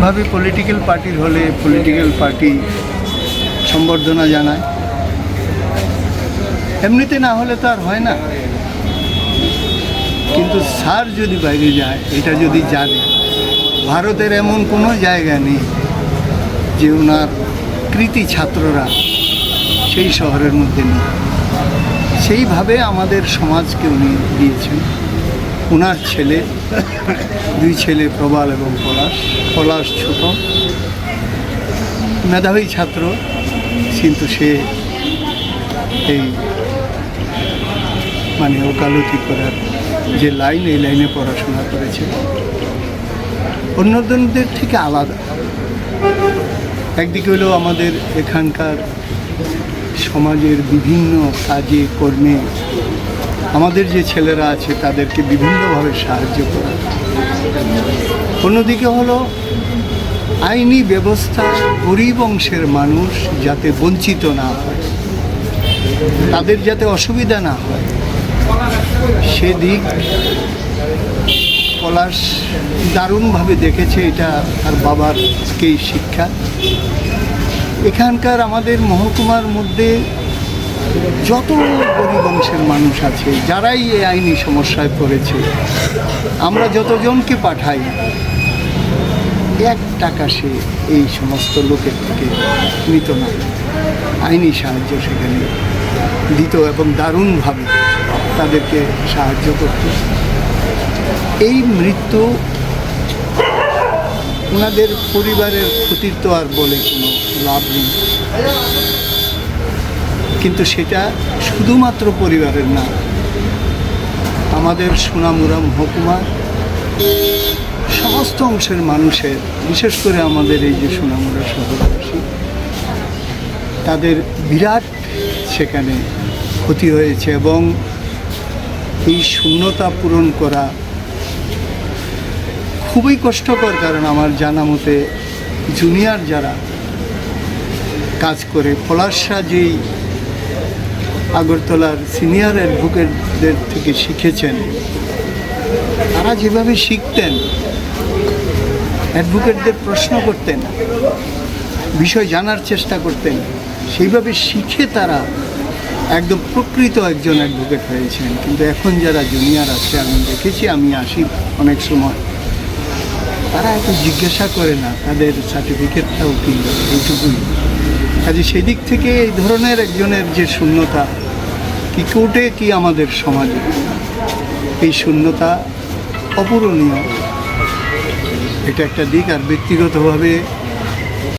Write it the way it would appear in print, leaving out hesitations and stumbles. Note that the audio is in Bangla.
যেমনভাবে পলিটিক্যাল পার্টির হলে পলিটিক্যাল পার্টি সম্বর্ধনা জানায়, এমনিতে না হলে তো আর হয় না। কিন্তু স্যার যদি বাইরে যায়, এটা যদি জানে ভারতের এমন কোনো জায়গা নেই যে ওনার কৃতি ছাত্ররা সেই শহরের মধ্যে নেই। সেইভাবে আমাদের সমাজকে উনি দিয়েছেন। ওনার ছেলে, দুই ছেলে প্রবাল এবং পলাশ ছোট, মেধাবী ছাত্র, কিন্তু সে এই মানে ওকালতি করার যে লাইন, এই লাইনে পড়াশোনা করেছে, অন্যদের থেকে আলাদা। একদিকে হলো আমাদের এখানকার সমাজের বিভিন্ন কাজে কর্মে আমাদের যে ছেলেরা আছে তাদেরকে বিভিন্নভাবে সাহায্য করা, অন্যদিকে হলো আইনি ব্যবস্থা গরিব অংশের মানুষ যাতে বঞ্চিত না হয়, তাদের যাতে অসুবিধা না হয়, সেদিক পলাশ দারুণভাবে দেখেছে। এটা তার বাবারকেই শিক্ষা। এখানকার আমাদের মহকুমার মধ্যে যত গরিব অংশের মানুষ আছে, যারাই এই আইনি সমস্যায় পড়েছে, আমরা যতজনকে পাঠাই, 1 টাকা সে এই সমস্ত লোকের থেকে নিত না। আইনি সাহায্য সেখানে দিত এবং দারুণভাবে তাদেরকে সাহায্য করত। এই মৃত্যু ওনাদের পরিবারের ক্ষতির তো আর বলে কোনো লাভ নেই, কিন্তু সেটা শুধুমাত্র পরিবারের না, আমাদের সোনামুড়া মহকুমা সমস্ত অংশের মানুষের, বিশেষ করে আমাদের এই যে সোনামুড়া শহরবাসী, তাদের বিরাট সেখানে ক্ষতি হয়েছে। এবং এই শূন্যতা পূরণ করা খুবই কষ্টকর, কারণ আমার জানা মতে জুনিয়র যারা কাজ করে, পলাশরা যেই আগরতলার সিনিয়র অ্যাডভোকেটদের থেকে শিখেছেন, তারা যেভাবে শিখতেন, অ্যাডভোকেটদের প্রশ্ন করতেন, বিষয় জানার চেষ্টা করতেন, সেইভাবে শিখে তারা একদম প্রকৃত একজন অ্যাডভোকেট হয়েছেন। কিন্তু এখন যারা জুনিয়র আছে, আমি দেখেছি, আমি আসি অনেক সময়, তারা এত জিজ্ঞাসা করে না তাদের সার্টিফিকেটটাও কিনবে, এইটুকুই। কাজে সেই দিক থেকে এই ধরনের একজনের যে শূন্যতা, কি কোর্টে কি আমাদের সমাজে এই শূন্যতা অপূরণীয়, এটা একটা দিক। আর ব্যক্তিগতভাবে